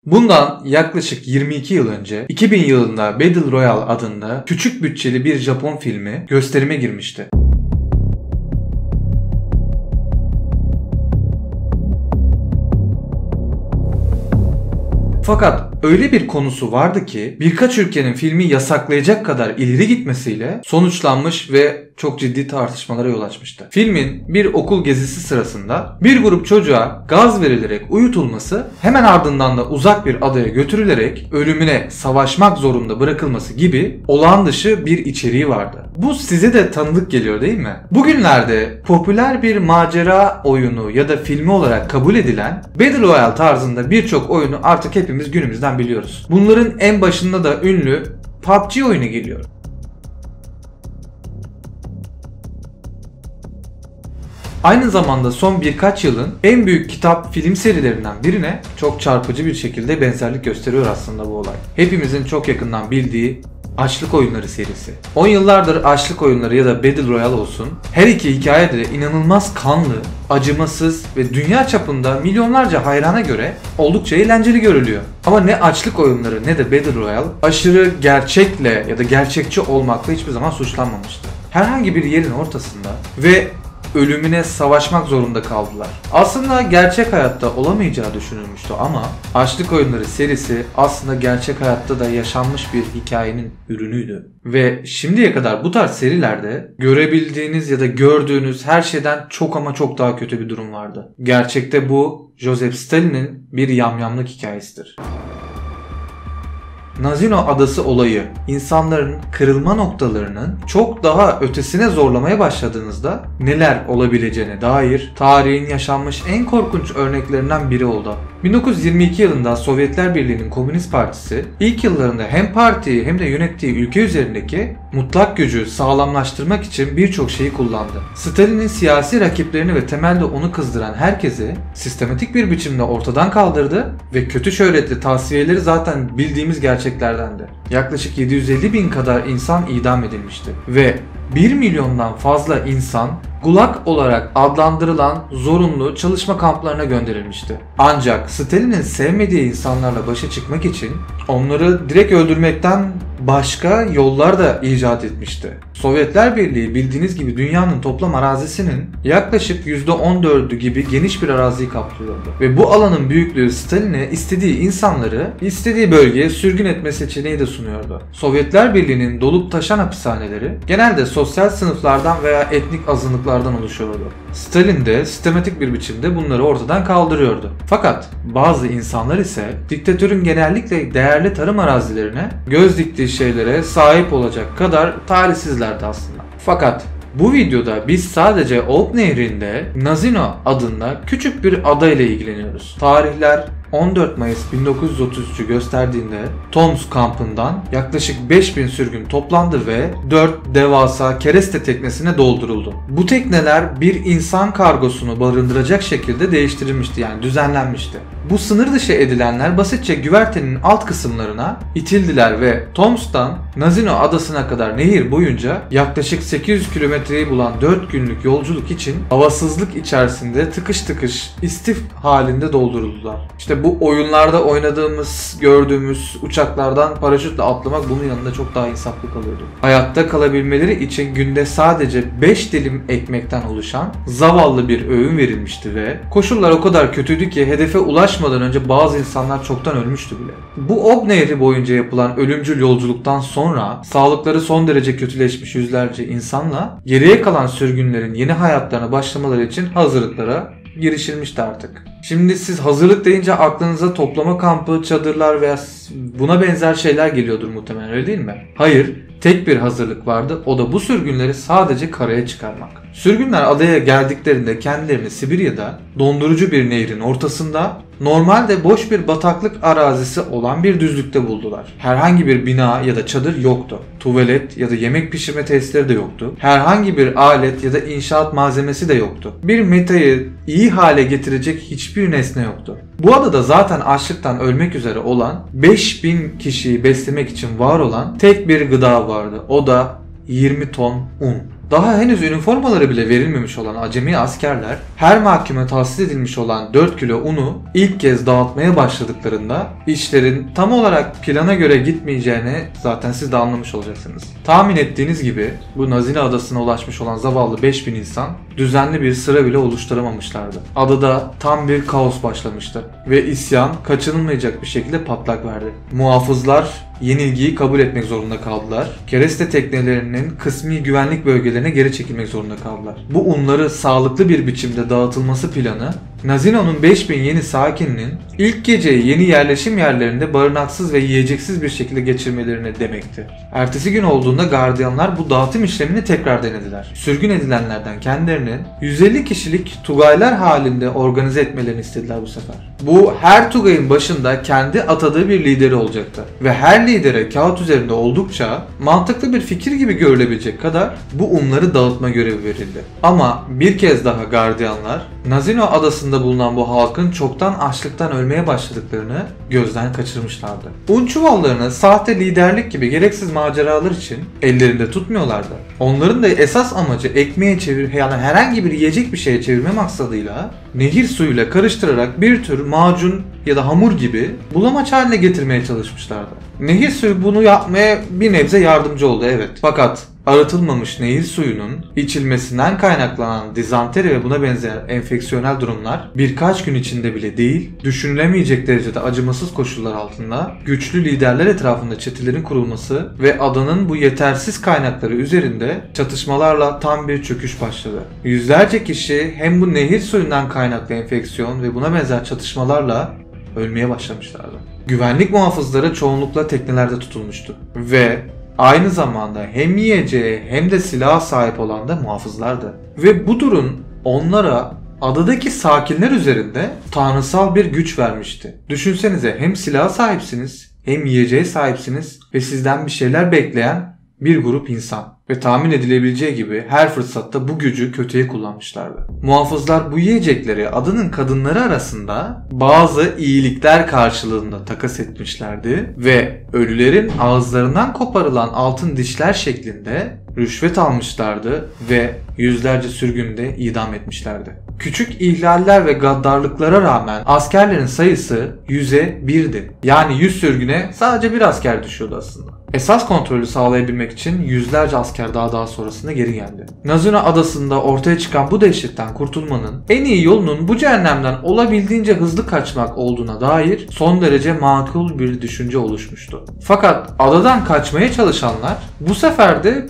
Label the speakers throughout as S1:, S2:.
S1: Bundan yaklaşık 22 yıl önce 2000 yılında Battle Royale adında küçük bütçeli bir Japon filmi gösterime girmişti. Fakat öyle bir konusu vardı ki birkaç ülkenin filmi yasaklayacak kadar ileri gitmesiyle sonuçlanmış ve çok ciddi tartışmalara yol açmıştı. Filmin bir okul gezisi sırasında bir grup çocuğa gaz verilerek uyutulması, hemen ardından da uzak bir adaya götürülerek ölümüne savaşmak zorunda bırakılması gibi olağan dışı bir içeriği vardı. Bu size de tanıdık geliyor değil mi? Bugünlerde popüler bir macera oyunu ya da filmi olarak kabul edilen Battle Royale tarzında birçok oyunu artık hepimiz günümüzden biliyoruz. Bunların en başında da ünlü PUBG oyunu geliyor. Aynı zamanda son birkaç yılın en büyük kitap film serilerinden birine çok çarpıcı bir şekilde benzerlik gösteriyor aslında bu olay. Hepimizin çok yakından bildiği Açlık Oyunları serisi. 10 yıllardır Açlık Oyunları ya da Battle Royale olsun, her iki hikaye de inanılmaz kanlı, acımasız ve dünya çapında milyonlarca hayrana göre oldukça eğlenceli görülüyor. Ama ne Açlık Oyunları ne de Battle Royale aşırı gerçekle ya da gerçekçi olmakla hiçbir zaman suçlanmamıştı. Herhangi bir yerin ortasında ve ölümüne savaşmak zorunda kaldılar. Aslında gerçek hayatta olamayacağı düşünülmüştü ama Açlık Oyunları serisi aslında gerçek hayatta da yaşanmış bir hikayenin ürünüydü. Ve şimdiye kadar bu tarz serilerde görebildiğiniz ya da gördüğünüz her şeyden çok ama çok daha kötü bir durum vardı. Gerçekte bu Joseph Stalin'in bir yamyamlık hikayesidir. Nazino Adası olayı insanların kırılma noktalarının çok daha ötesine zorlamaya başladığınızda neler olabileceğine dair tarihin yaşanmış en korkunç örneklerinden biri oldu. 1922 yılında Sovyetler Birliği'nin Komünist Partisi ilk yıllarında hem partiyi hem de yönettiği ülke üzerindeki mutlak gücü sağlamlaştırmak için birçok şeyi kullandı. Stalin'in siyasi rakiplerini ve temelde onu kızdıran herkesi sistematik bir biçimde ortadan kaldırdı ve kötü şöhretli tavsiyeleri zaten bildiğimiz gerçeklerdendi. Yaklaşık 750 bin kadar insan idam edilmişti ve 1 milyondan fazla insan Gulag olarak adlandırılan zorunlu çalışma kamplarına gönderilmişti. Ancak Stalin'in sevmediği insanlarla başa çıkmak için onları direkt öldürmekten başka yollar da icat etmişti. Sovyetler Birliği bildiğiniz gibi dünyanın toplam arazisinin yaklaşık %14'ü gibi geniş bir araziyi kaplıyordu. Ve bu alanın büyüklüğü Stalin'e istediği insanları istediği bölgeye sürgün etme seçeneği de sunuyordu. Sovyetler Birliği'nin dolup taşan hapishaneleri genelde sosyal sınıflardan veya etnik azınlıklardan oluşuyordu. Stalin de sistematik bir biçimde bunları ortadan kaldırıyordu. Fakat bazı insanlar ise diktatörün genellikle değerli tarım arazilerine, göz diktiği şeylere sahip olacak kadar talihsizlerdi aslında. Fakat bu videoda biz sadece Ob Nehri'nde Nazino adında küçük bir ada ile ilgileniyoruz. Tarihler 14 Mayıs 1933'ü gösterdiğinde Tomsk kampından yaklaşık 5000 sürgün toplandı ve 4 devasa kereste teknesine dolduruldu. Bu tekneler bir insan kargosunu barındıracak şekilde değiştirilmişti, yani düzenlenmişti. Bu sınır dışı edilenler basitçe güvertenin alt kısımlarına itildiler ve Tomsk'tan Nazino adasına kadar nehir boyunca yaklaşık 800 kilometreyi bulan 4 günlük yolculuk için havasızlık içerisinde tıkış tıkış istif halinde dolduruldular. İşte bu oyunlarda oynadığımız, gördüğümüz uçaklardan paraşütle atlamak bunun yanında çok daha insaflı kalıyordu. Hayatta kalabilmeleri için günde sadece 5 dilim ekmekten oluşan zavallı bir öğün verilmişti ve koşullar o kadar kötüydü ki hedefe ulaşmadan önce bazı insanlar çoktan ölmüştü bile. Bu Ob Nehri boyunca yapılan ölümcül yolculuktan sonra sağlıkları son derece kötüleşmiş yüzlerce insanla geriye kalan sürgünlerin yeni hayatlarına başlamaları için hazırlıklara girişilmişti artık. Şimdi siz hazırlık deyince aklınıza toplama kampı, çadırlar veya buna benzer şeyler geliyordur muhtemelen, öyle değil mi? Hayır, tek bir hazırlık vardı, o da bu sürgünleri sadece karaya çıkarmak. Sürgünler adaya geldiklerinde kendilerini Sibirya'da dondurucu bir nehrin ortasında normalde boş bir bataklık arazisi olan bir düzlükte buldular. Herhangi bir bina ya da çadır yoktu. Tuvalet ya da yemek pişirme tesisleri de yoktu. Herhangi bir alet ya da inşaat malzemesi de yoktu. Bir metayı iyi hale getirecek hiçbir nesne yoktu. Bu adada zaten açlıktan ölmek üzere olan 5000 kişiyi beslemek için var olan tek bir gıda vardı. O da 20 ton un. Daha henüz üniformaları bile verilmemiş olan acemi askerler her mahkume tahsis edilmiş olan 4 kilo unu ilk kez dağıtmaya başladıklarında işlerin tam olarak plana göre gitmeyeceğini zaten siz de anlamış olacaksınız. Tahmin ettiğiniz gibi bu Nazina Adası'na ulaşmış olan zavallı 5000 insan düzenli bir sıra bile oluşturamamışlardı. Adada tam bir kaos başlamıştı ve isyan kaçınılmayacak bir şekilde patlak verdi. Muhafızlar yenilgiyi kabul etmek zorunda kaldılar. Kereste teknelerinin kısmi güvenlik bölgelerine geri çekilmek zorunda kaldılar. Bu unları sağlıklı bir biçimde dağıtılması planı Nazino'nun 5000 yeni sakininin ilk geceyi yeni yerleşim yerlerinde barınaksız ve yiyeceksiz bir şekilde geçirmelerini demekti. Ertesi gün olduğunda gardiyanlar bu dağıtım işlemini tekrar denediler. Sürgün edilenlerden kendilerinin 150 kişilik tugaylar halinde organize etmelerini istediler bu sefer. Bu her tugayın başında kendi atadığı bir lideri olacaktı ve her lidere kağıt üzerinde oldukça mantıklı bir fikir gibi görülebilecek kadar bu unları dağıtma görevi verildi. Ama bir kez daha gardiyanlar Nazino Adası'nda bulunan bu halkın çoktan açlıktan ölmeye başladıklarını gözden kaçırmışlardı. Un çuvallarını sahte liderlik gibi gereksiz maceralar için ellerinde tutmuyorlardı. Onların da esas amacı ekmeğe yani herhangi bir yiyecek bir şeye çevirme maksadıyla nehir suyuyla karıştırarak bir tür macun ya da hamur gibi bulamaç haline getirmeye çalışmışlardı. Nehir suyu bunu yapmaya bir nebze yardımcı oldu, evet. Fakat arıtılmamış nehir suyunun içilmesinden kaynaklanan dizanteri ve buna benzer enfeksiyonel durumlar birkaç gün içinde bile değil, düşünülemeyecek derecede acımasız koşullar altında güçlü liderler etrafında çetelerin kurulması ve adanın bu yetersiz kaynakları üzerinde çatışmalarla tam bir çöküş başladı. Yüzlerce kişi hem bu nehir suyundan kaynaklı enfeksiyon ve buna benzer çatışmalarla ölmeye başlamışlardı. Güvenlik muhafızları çoğunlukla teknelerde tutulmuştu ve aynı zamanda hem yiyeceğe hem de silaha sahip olan da muhafızlardı. Ve bu durum onlara adadaki sakinler üzerinde tanrısal bir güç vermişti. Düşünsenize, hem silaha sahipsiniz hem yiyeceğe sahipsiniz ve sizden bir şeyler bekleyen bir grup insan. Ve tahmin edilebileceği gibi her fırsatta bu gücü kötüye kullanmışlardı. Muhafızlar bu yiyecekleri adanın kadınları arasında bazı iyilikler karşılığında takas etmişlerdi ve ölülerin ağızlarından koparılan altın dişler şeklinde rüşvet almışlardı ve yüzlerce sürgünde idam etmişlerdi. Küçük ihlaller ve gaddarlıklara rağmen askerlerin sayısı 100'e 1'di. Yani 100 sürgüne sadece bir asker düşüyordu aslında. Esas kontrolü sağlayabilmek için yüzlerce asker daha sonrasında geri geldi. Nazina Adası'nda ortaya çıkan bu dehşetten kurtulmanın en iyi yolunun bu cehennemden olabildiğince hızlı kaçmak olduğuna dair son derece makul bir düşünce oluşmuştu. Fakat adadan kaçmaya çalışanlar bu sefer de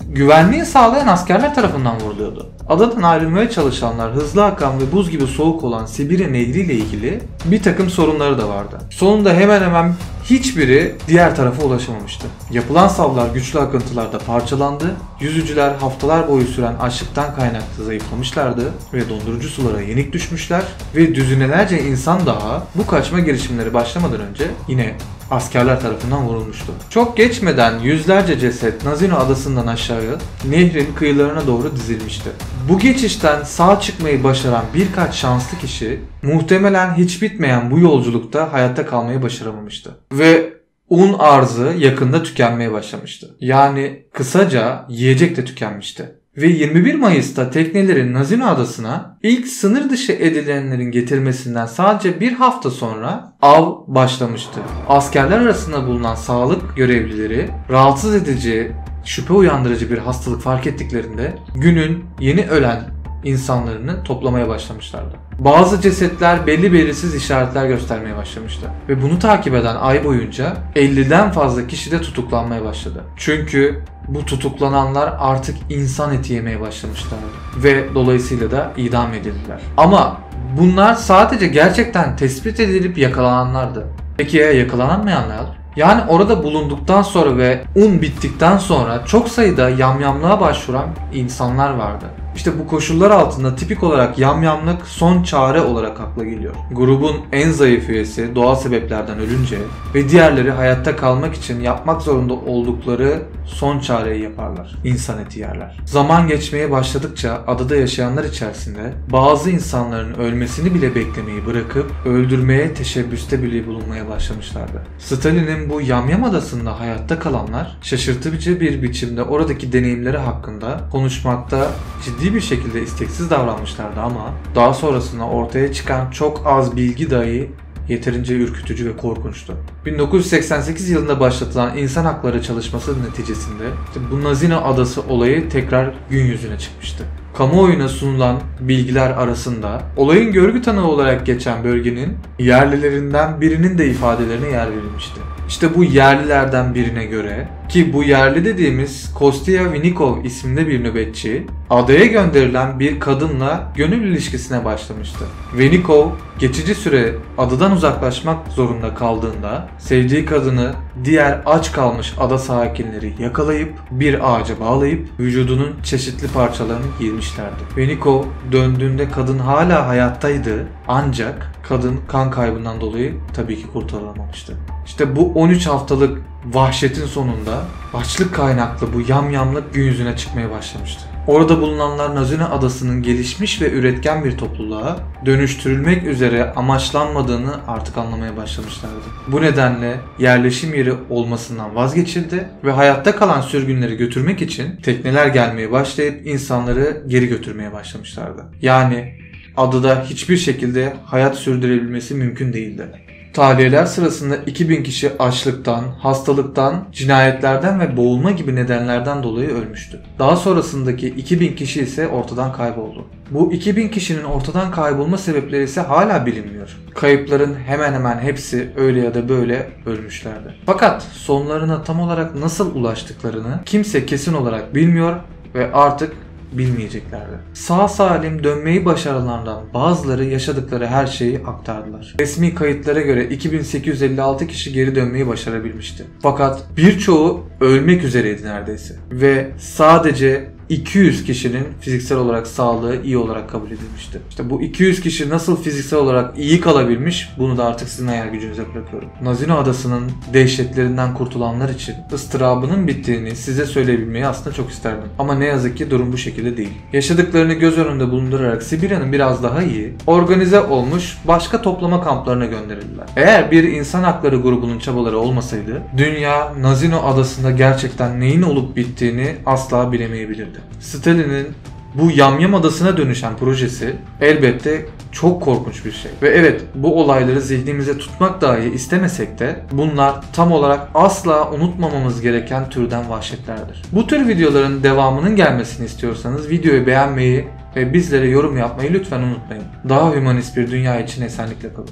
S1: güvenliği sağlayan askerler tarafından vuruluyordu. Adadan ayrılmaya çalışanlar hızlı akan ve buz gibi soğuk olan Sibirya Nehri ile ilgili bir takım sorunları da vardı. Sonunda hemen hemen hiçbiri diğer tarafa ulaşamamıştı. Yapılan savlar güçlü akıntılarda parçalandı, yüzücüler haftalar boyu süren açlıktan kaynaklı zayıflamışlardı ve dondurucu sulara yenik düşmüşler ve düzinelerce insan daha bu kaçma girişimleri başlamadan önce yine askerler tarafından vurulmuştu. Çok geçmeden yüzlerce ceset Nazino Adası'ndan aşağıya nehrin kıyılarına doğru dizilmişti. Bu geçişten sağ çıkmayı başaran birkaç şanslı kişi muhtemelen hiç bitmeyen bu yolculukta hayatta kalmayı başaramamıştı. Ve un arzı yakında tükenmeye başlamıştı. Yani kısaca yiyecek de tükenmişti. Ve 21 Mayıs'ta teknelerin Nazino Adası'na ilk sınır dışı edilenlerin getirmesinden sadece bir hafta sonra av başlamıştı. Askerler arasında bulunan sağlık görevlileri rahatsız edici, şüphe uyandırıcı bir hastalık fark ettiklerinde günün yeni ölen insanlarını toplamaya başlamışlardı. Bazı cesetler belli belirsiz işaretler göstermeye başlamıştı. Ve bunu takip eden ay boyunca 50'den fazla kişi de tutuklanmaya başladı. Çünkü bu tutuklananlar artık insan eti yemeye başlamışlardı. Ve dolayısıyla da idam edildiler. Ama bunlar sadece gerçekten tespit edilip yakalananlardı. Peki ya yakalanamayanlar? Yani orada bulunduktan sonra ve un bittikten sonra çok sayıda yamyamlığa başvuran insanlar vardı. İşte bu koşullar altında tipik olarak yamyamlık son çare olarak akla geliyor. Grubun en zayıf üyesi doğal sebeplerden ölünce ve diğerleri hayatta kalmak için yapmak zorunda oldukları son çareyi yaparlar. İnsan eti yerler. Zaman geçmeye başladıkça adada yaşayanlar içerisinde bazı insanların ölmesini bile beklemeyi bırakıp öldürmeye teşebbüste bile bulunmaya başlamışlardı. Stalin'in bu yamyam adasında hayatta kalanlar şaşırtıcı bir biçimde oradaki deneyimleri hakkında konuşmakta ciddi bir şekilde isteksiz davranmışlardı ama daha sonrasında ortaya çıkan çok az bilgi dahi yeterince ürkütücü ve korkunçtu. 1988 yılında başlatılan insan hakları çalışması neticesinde bu Nazino Adası olayı tekrar gün yüzüne çıkmıştı. Kamuoyuna sunulan bilgiler arasında olayın görgü tanığı olarak geçen bölgenin yerlilerinden birinin de ifadelerine yer verilmişti. İşte bu yerlilerden birine göre, ki bu yerli dediğimiz Kostya Vinikov isimli bir nöbetçi, adaya gönderilen bir kadınla gönül ilişkisine başlamıştı. Vinikov geçici süre adadan uzaklaşmak zorunda kaldığında sevdiği kadını diğer aç kalmış ada sakinleri yakalayıp bir ağaca bağlayıp vücudunun çeşitli parçalarını giymişlerdi. Vinikov döndüğünde kadın hala hayattaydı ancak kadın kan kaybından dolayı tabii ki kurtarılamamıştı. İşte bu 13 haftalık vahşetin sonunda açlık kaynaklı bu yamyamlık gün yüzüne çıkmaya başlamıştı. Orada bulunanlar Nazino Adası'nın gelişmiş ve üretken bir topluluğa dönüştürülmek üzere amaçlanmadığını artık anlamaya başlamışlardı. Bu nedenle yerleşim yeri olmasından vazgeçildi ve hayatta kalan sürgünleri götürmek için tekneler gelmeye başlayıp insanları geri götürmeye başlamışlardı. Yani adada hiçbir şekilde hayat sürdürebilmesi mümkün değildi. Tahliyeler sırasında 2000 kişi açlıktan, hastalıktan, cinayetlerden ve boğulma gibi nedenlerden dolayı ölmüştü. Daha sonrasındaki 2000 kişi ise ortadan kayboldu. Bu 2000 kişinin ortadan kaybolma sebepleri ise hala bilinmiyor. Kayıpların hemen hemen hepsi öyle ya da böyle ölmüşlerdi. Fakat sonlarına tam olarak nasıl ulaştıklarını kimse kesin olarak bilmiyor ve artık bilmeyeceklerdi. Sağ salim dönmeyi başaranlardan bazıları yaşadıkları her şeyi aktardılar. Resmi kayıtlara göre 2856 kişi geri dönmeyi başarabilmişti. Fakat birçoğu ölmek üzereydi neredeyse. Ve sadece 200 kişinin fiziksel olarak sağlığı iyi olarak kabul edilmişti. İşte bu 200 kişi nasıl fiziksel olarak iyi kalabilmiş, bunu da artık sizin hayal gücünüze bırakıyorum. Nazino Adası'nın dehşetlerinden kurtulanlar için ıstırabının bittiğini size söyleyebilmeyi aslında çok isterdim. Ama ne yazık ki durum bu şekilde değil. Yaşadıklarını göz önünde bulundurarak Sibirya'nın biraz daha iyi, organize olmuş başka toplama kamplarına gönderildiler. Eğer bir insan hakları grubunun çabaları olmasaydı, dünya Nazino Adası'nda gerçekten neyin olup bittiğini asla bilemeyebilirdi. Stalin'in bu yamyam adasına dönüşen projesi elbette çok korkunç bir şey. Ve evet, bu olayları zihnimize tutmak dahi istemesek de bunlar tam olarak asla unutmamamız gereken türden vahşetlerdir. Bu tür videoların devamının gelmesini istiyorsanız videoyu beğenmeyi ve bizlere yorum yapmayı lütfen unutmayın. Daha hümanist bir dünya için esenlikle kalın.